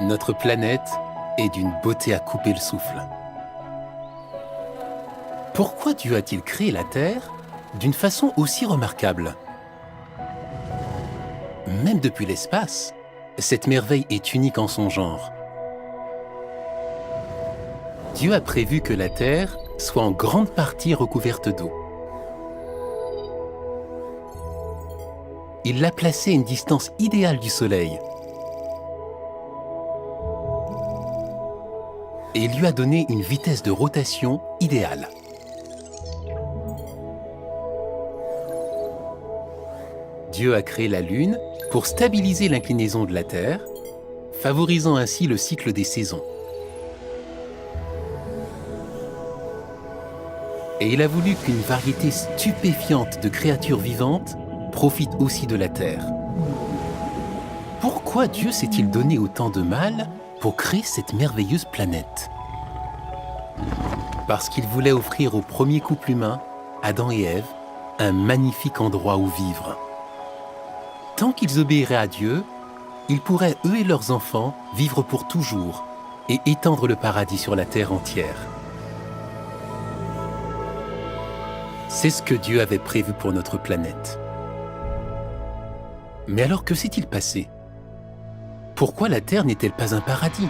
Notre planète est d'une beauté à couper le souffle. Pourquoi Dieu a-t-il créé la Terre d'une façon aussi remarquable? Même depuis l'espace, cette merveille est unique en son genre. Dieu a prévu que la Terre soit en grande partie recouverte d'eau. Il l'a placée à une distance idéale du Soleil et il lui a donné une vitesse de rotation idéale. Dieu a créé la Lune pour stabiliser l'inclinaison de la Terre, favorisant ainsi le cycle des saisons. Et il a voulu qu'une variété stupéfiante de créatures vivantes profite aussi de la Terre. Pourquoi Dieu s'est-il donné autant de mal pour créer cette merveilleuse planète? Parce qu'il voulait offrir au premier couple humain, Adam et Ève, un magnifique endroit où vivre. Tant qu'ils obéiraient à Dieu, ils pourraient, eux et leurs enfants, vivre pour toujours et étendre le paradis sur la terre entière. C'est ce que Dieu avait prévu pour notre planète. Mais alors, que s'est-il passé? Pourquoi la Terre n'est-elle pas un paradis?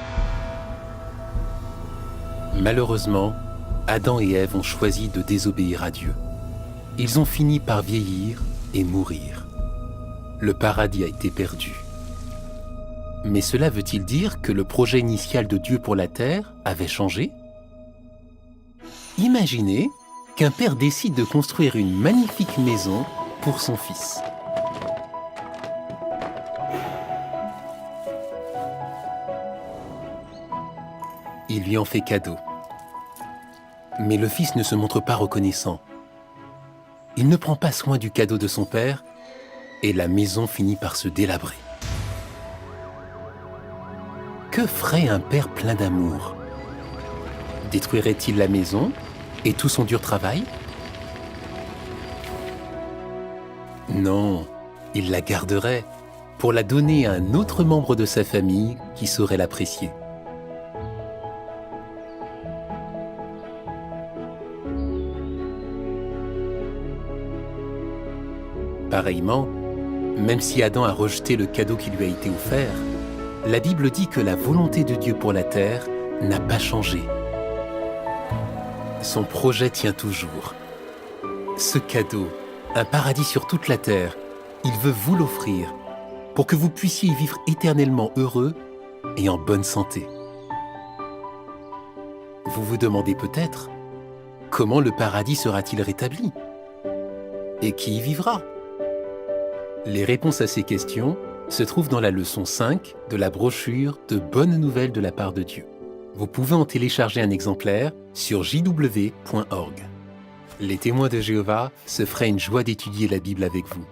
Malheureusement, Adam et Ève ont choisi de désobéir à Dieu. Ils ont fini par vieillir et mourir. Le paradis a été perdu. Mais cela veut-il dire que le projet initial de Dieu pour la Terre avait changé? Imaginez qu'un père décide de construire une magnifique maison pour son fils. Il lui en fait cadeau. Mais le fils ne se montre pas reconnaissant. Il ne prend pas soin du cadeau de son père et la maison finit par se délabrer. Que ferait un père plein d'amour? Détruirait-il la maison et tout son dur travail? Non, il la garderait pour la donner à un autre membre de sa famille qui saurait l'apprécier. Pareillement, même si Adam a rejeté le cadeau qui lui a été offert, la Bible dit que la volonté de Dieu pour la terre n'a pas changé. Son projet tient toujours. Ce cadeau, un paradis sur toute la terre, il veut vous l'offrir pour que vous puissiez y vivre éternellement heureux et en bonne santé. Vous vous demandez peut-être, comment le paradis sera-t-il rétabli? Et qui y vivra? Les réponses à ces questions se trouvent dans la leçon 5 de la brochure de Bonnes Nouvelles de la part de Dieu. Vous pouvez en télécharger un exemplaire sur jw.org. Les témoins de Jéhovah se feraient une joie d'étudier la Bible avec vous.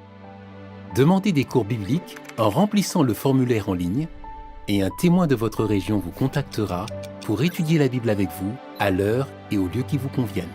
Demandez des cours bibliques en remplissant le formulaire en ligne et un témoin de votre région vous contactera pour étudier la Bible avec vous à l'heure et au lieu qui vous conviennent.